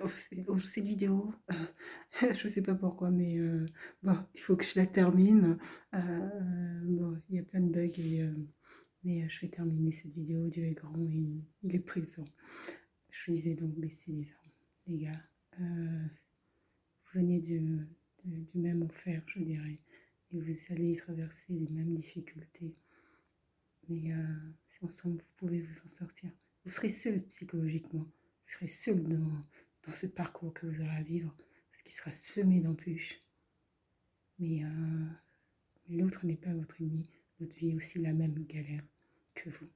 cette vidéo, je sais pas pourquoi, mais bon, il faut que je la termine. Bon, il y a plein de bugs, mais je vais terminer cette vidéo. Dieu est grand, il est présent. Je vous disais donc baisser les armes, les gars. Vous venez du même enfer, je dirais, et vous allez traverser les mêmes difficultés. Mais si ensemble, vous pouvez vous en sortir. Vous serez seul psychologiquement. Vous serez seul dans ce parcours que vous aurez à vivre, parce qu'il sera semé d'embûches. Mais l'autre n'est pas votre ennemi. Votre vie est aussi la même galère que vous.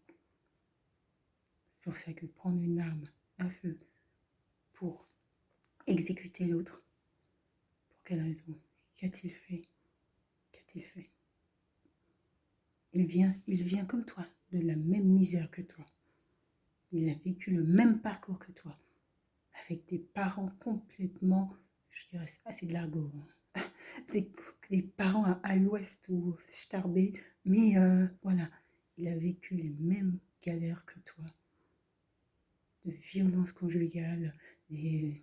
C'est pour ça que prendre une arme, un feu, pour exécuter l'autre, pour quelle raison? Qu'a-t-il fait? Qu'a-t-il fait? Il vient comme toi, de la même misère que toi. Il a vécu le même parcours que toi, avec des parents complètement, je dirais, c'est de l'argot, hein. des parents à l'ouest ou starbés, mais voilà, il a vécu les mêmes galères que toi, de violence conjugale, et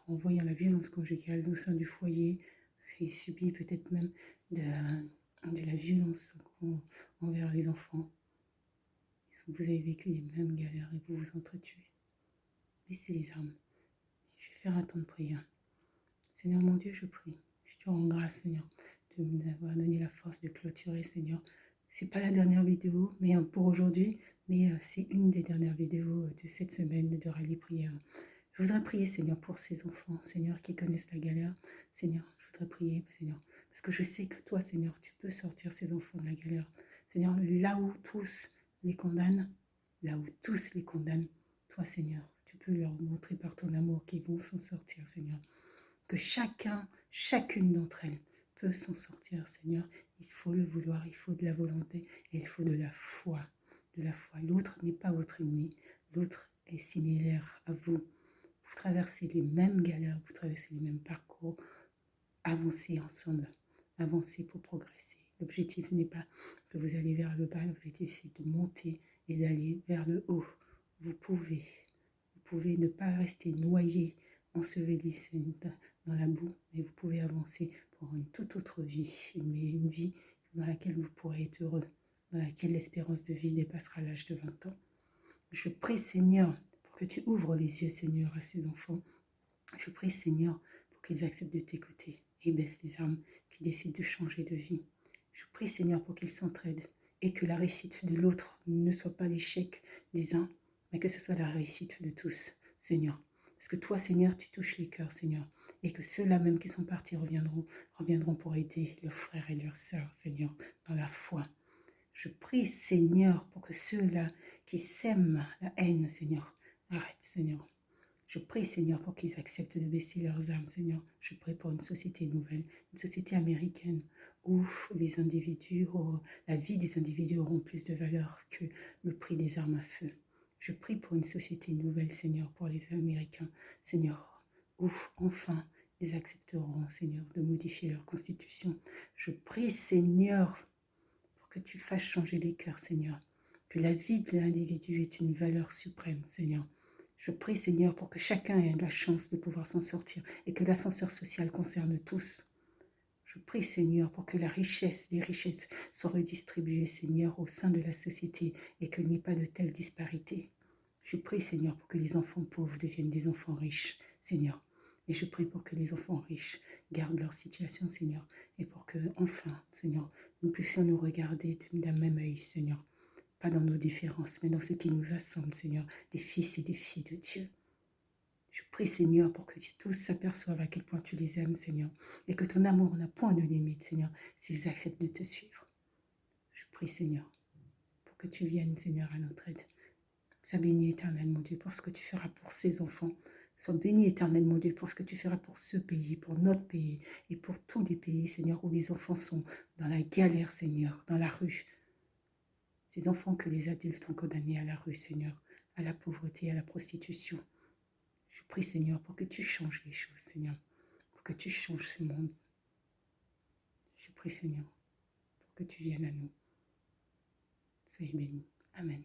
en voyant la violence conjugale au sein du foyer, il subit peut-être même de la violence envers les enfants. Vous avez vécu les mêmes galères et vous vous entretuez. Laissez les armes. Je vais faire un temps de prière. Seigneur mon Dieu, je prie. Je te rends grâce, Seigneur, de m'avoir donné la force de clôturer, Seigneur. C'est pas la dernière vidéo, mais pour aujourd'hui, mais c'est une des dernières vidéos de cette semaine de rallye prière. Je voudrais prier, Seigneur, pour ces enfants, Seigneur, qui connaissent la galère. Seigneur, je voudrais prier, Seigneur, parce que je sais que toi, Seigneur, tu peux sortir ces enfants de la galère. Seigneur, là où tous les condamnent, là où tous les condamnent, toi, Seigneur, tu peux leur montrer par ton amour qu'ils vont s'en sortir, Seigneur. Que chacune d'entre elles peut s'en sortir, Seigneur. Il faut le vouloir, il faut de la volonté et il faut de la foi. De la foi. L'autre n'est pas votre ennemi, l'autre est similaire à vous. Vous traversez les mêmes galères, vous traversez les mêmes parcours. Avancez ensemble, avancez pour progresser. L'objectif n'est pas que vous allez vers le bas, l'objectif c'est de monter et d'aller vers le haut. Vous pouvez ne pas rester noyé, enseveli dans la boue, mais vous pouvez avancer pour une toute autre vie, une vie dans laquelle vous pourrez être heureux, dans laquelle l'espérance de vie dépassera l'âge de 20 ans. Je prie, Seigneur, pour que tu ouvres les yeux, Seigneur, à ces enfants. Je prie, Seigneur, pour qu'ils acceptent de t'écouter et baissent les armes, qu'ils décident de changer de vie. Je prie, Seigneur, pour qu'ils s'entraident et que la réussite de l'autre ne soit pas l'échec des uns, mais que ce soit la réussite de tous, Seigneur. Parce que toi, Seigneur, tu touches les cœurs, Seigneur, et que ceux-là même qui sont partis reviendront pour aider leurs frères et leurs sœurs, Seigneur, dans la foi. Je prie, Seigneur, pour que ceux-là qui sèment la haine, Seigneur, arrêtent, Seigneur. Je prie, Seigneur, pour qu'ils acceptent de baisser leurs armes, Seigneur. Je prie pour une société nouvelle, une société américaine où les individus, la vie des individus auront plus de valeur que le prix des armes à feu. Je prie pour une société nouvelle, Seigneur, pour les Américains, Seigneur, où enfin ils accepteront, Seigneur, de modifier leur constitution. Je prie, Seigneur, pour que tu fasses changer les cœurs, Seigneur, que la vie de l'individu est une valeur suprême, Seigneur. Je prie, Seigneur, pour que chacun ait la chance de pouvoir s'en sortir et que l'ascenseur social concerne tous. Je prie, Seigneur, pour que les richesses soient redistribuées, Seigneur, au sein de la société et qu'il n'y ait pas de telles disparités. Je prie, Seigneur, pour que les enfants pauvres deviennent des enfants riches, Seigneur. Et je prie pour que les enfants riches gardent leur situation, Seigneur, et pour que, enfin, Seigneur, nous puissions nous regarder d'un même œil, Seigneur. Pas dans nos différences, mais dans ce qui nous assemble, Seigneur, des fils et des filles de Dieu. Je prie, Seigneur, pour que tous s'aperçoivent à quel point tu les aimes, Seigneur, et que ton amour n'a point de limite, Seigneur, s'ils acceptent de te suivre. Je prie, Seigneur, pour que tu viennes, Seigneur, à notre aide. Sois béni, Éternel, mon Dieu, pour ce que tu feras pour ces enfants. Sois béni, Éternel, mon Dieu, pour ce que tu feras pour ce pays, pour notre pays, et pour tous les pays, Seigneur, où les enfants sont dans la galère, Seigneur, dans la rue. Ces enfants que les adultes ont condamnés à la rue, Seigneur, à la pauvreté, à la prostitution. Je prie, Seigneur, pour que tu changes les choses, Seigneur, pour que tu changes ce monde. Je prie, Seigneur, pour que tu viennes à nous. Soyez bénis. Amen.